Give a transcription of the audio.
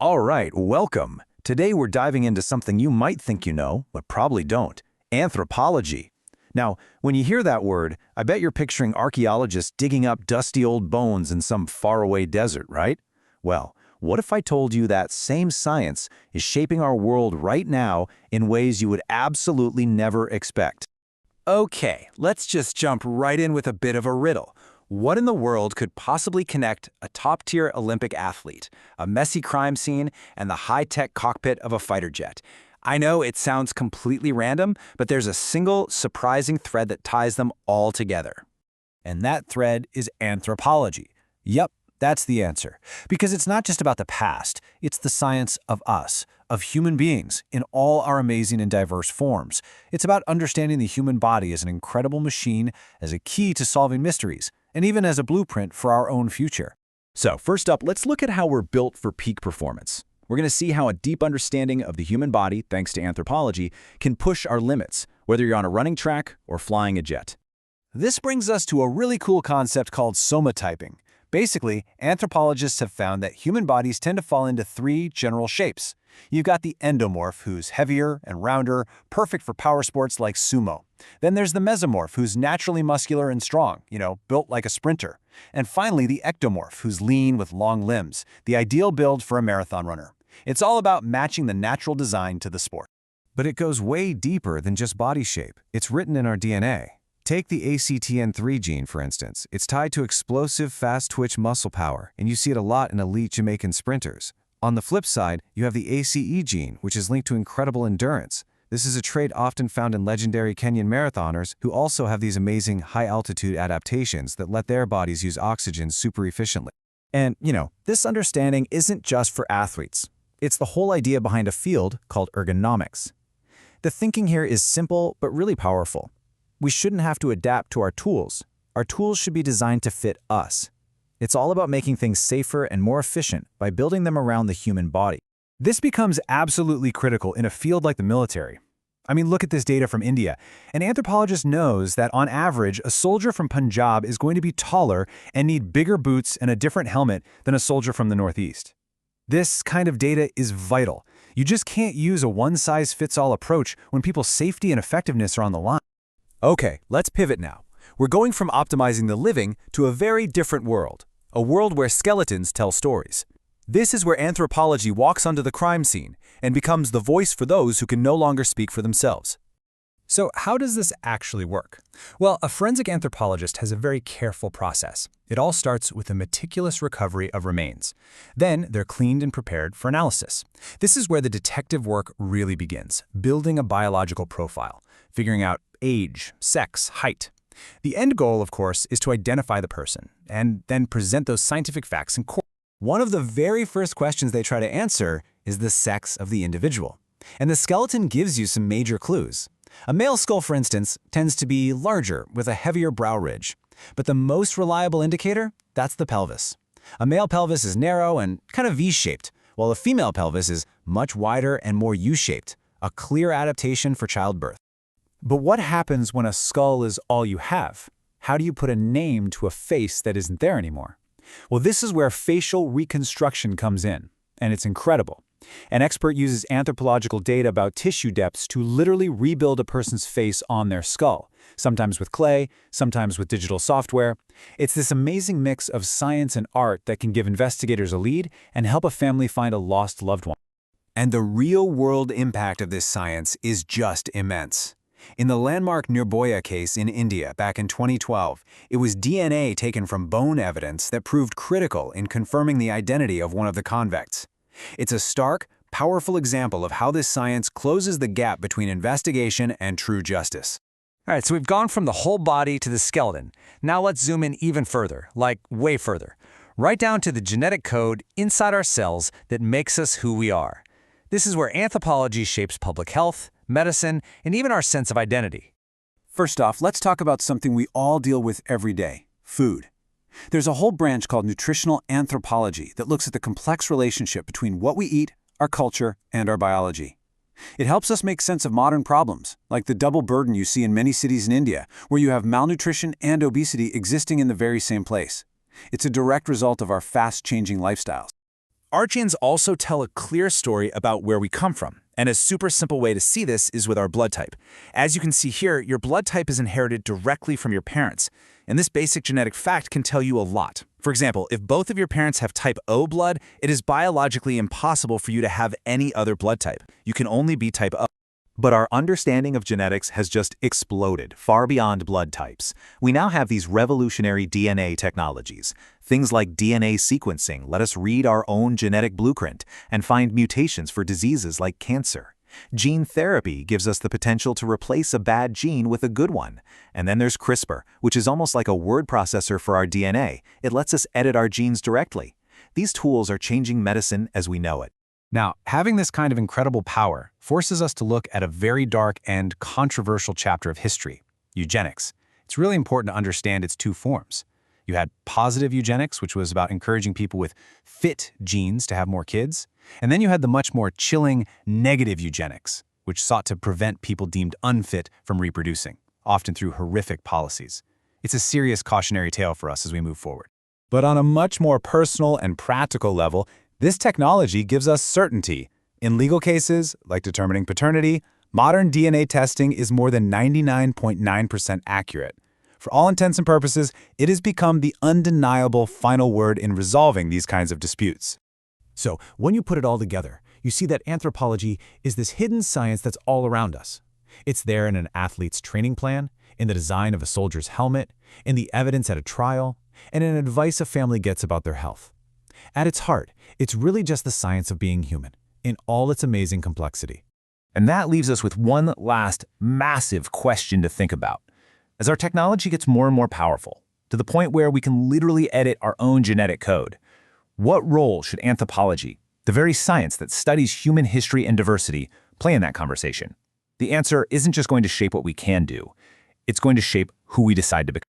All right, welcome. Today we're diving into something you might think you know, but probably don't. Anthropology. Now, when you hear that word, I bet you're picturing archaeologists digging up dusty old bones in some faraway desert, right? Well, what if I told you that same science is shaping our world right now in ways you would absolutely never expect? Okay, let's just jump right in with a bit of a riddle. What in the world could possibly connect a top-tier Olympic athlete, a messy crime scene, and the high-tech cockpit of a fighter jet? I know it sounds completely random, but there's a single, surprising thread that ties them all together. And that thread is anthropology. Yep, that's the answer. Because it's not just about the past, it's the science of us, of human beings, in all our amazing and diverse forms. It's about understanding the human body as an incredible machine, as a key to solving mysteries, and even as a blueprint for our own future. So first up, let's look at how we're built for peak performance. We're going to see how a deep understanding of the human body, thanks to anthropology, can push our limits, whether you're on a running track or flying a jet. This brings us to a really cool concept called somatyping. Basically, anthropologists have found that human bodies tend to fall into three general shapes. You've got the endomorph, who's heavier and rounder, perfect for power sports like sumo. Then there's the mesomorph, who's naturally muscular and strong, built like a sprinter. And finally, the ectomorph, who's lean with long limbs, the ideal build for a marathon runner. It's all about matching the natural design to the sport. But it goes way deeper than just body shape. It's written in our DNA. Take the ACTN3 gene, for instance. It's tied to explosive, fast-twitch muscle power, and you see it a lot in elite Jamaican sprinters. On the flip side, you have the ACE gene, which is linked to incredible endurance. This is a trait often found in legendary Kenyan marathoners who also have these amazing high-altitude adaptations that let their bodies use oxygen super efficiently. And, this understanding isn't just for athletes. It's the whole idea behind a field called ergonomics. The thinking here is simple but really powerful. We shouldn't have to adapt to our tools. Our tools should be designed to fit us. It's all about making things safer and more efficient by building them around the human body. This becomes absolutely critical in a field like the military. Look at this data from India. An anthropologist knows that on average, a soldier from Punjab is going to be taller and need bigger boots and a different helmet than a soldier from the Northeast. This kind of data is vital. You just can't use a one-size-fits-all approach when people's safety and effectiveness are on the line. Okay, let's pivot now. We're going from optimizing the living to a very different world, a world where skeletons tell stories. This is where anthropology walks onto the crime scene and becomes the voice for those who can no longer speak for themselves. So how does this actually work? Well, a forensic anthropologist has a very careful process. It all starts with a meticulous recovery of remains. Then they're cleaned and prepared for analysis. This is where the detective work really begins, building a biological profile, figuring out age, sex, height. The end goal, of course, is to identify the person and then present those scientific facts in court. One of the very first questions they try to answer is the sex of the individual. And the skeleton gives you some major clues. A male skull, for instance, tends to be larger with a heavier brow ridge. But the most reliable indicator, that's the pelvis. A male pelvis is narrow and kind of V-shaped, while a female pelvis is much wider and more U-shaped, a clear adaptation for childbirth. But what happens when a skull is all you have? How do you put a name to a face that isn't there anymore? Well, this is where facial reconstruction comes in, and it's incredible. An expert uses anthropological data about tissue depths to literally rebuild a person's face on their skull, sometimes with clay, sometimes with digital software. It's this amazing mix of science and art that can give investigators a lead and help a family find a lost loved one. And the real-world impact of this science is just immense. In the landmark Nirboya case in India back in 2012, it was DNA taken from bone evidence that proved critical in confirming the identity of one of the convicts. It's a stark, powerful example of how this science closes the gap between investigation and true justice. All right, so we've gone from the whole body to the skeleton. Now let's zoom in even further, like way further, right down to the genetic code inside our cells that makes us who we are. This is where anthropology shapes public health, medicine, and even our sense of identity. First off, let's talk about something we all deal with every day: food. There's a whole branch called nutritional anthropology that looks at the complex relationship between what we eat, our culture, and our biology. It helps us make sense of modern problems, like the double burden you see in many cities in India, where you have malnutrition and obesity existing in the very same place. It's a direct result of our fast-changing lifestyles. Our genes also tell a clear story about where we come from, and a super simple way to see this is with our blood type. As you can see here, your blood type is inherited directly from your parents, and this basic genetic fact can tell you a lot. For example, if both of your parents have type O blood, it is biologically impossible for you to have any other blood type. You can only be type O. But our understanding of genetics has just exploded far beyond blood types. We now have these revolutionary DNA technologies. Things like DNA sequencing let us read our own genetic blueprint and find mutations for diseases like cancer. Gene therapy gives us the potential to replace a bad gene with a good one. And then there's CRISPR, which is almost like a word processor for our DNA. It lets us edit our genes directly. These tools are changing medicine as we know it. Now, having this kind of incredible power forces us to look at a very dark and controversial chapter of history, eugenics. It's really important to understand its two forms. You had positive eugenics, which was about encouraging people with fit genes to have more kids. And then you had the much more chilling negative eugenics, which sought to prevent people deemed unfit from reproducing, often through horrific policies. It's a serious cautionary tale for us as we move forward. But on a much more personal and practical level, this technology gives us certainty. In legal cases, like determining paternity, modern DNA testing is more than 99.9% accurate. For all intents and purposes, it has become the undeniable final word in resolving these kinds of disputes. So, when you put it all together, you see that anthropology is this hidden science that's all around us. It's there in an athlete's training plan, in the design of a soldier's helmet, in the evidence at a trial, and in advice a family gets about their health. At its heart, it's really just the science of being human, in all its amazing complexity. And that leaves us with one last massive question to think about. As our technology gets more and more powerful, to the point where we can literally edit our own genetic code, what role should anthropology, the very science that studies human history and diversity, play in that conversation? The answer isn't just going to shape what we can do. It's going to shape who we decide to become.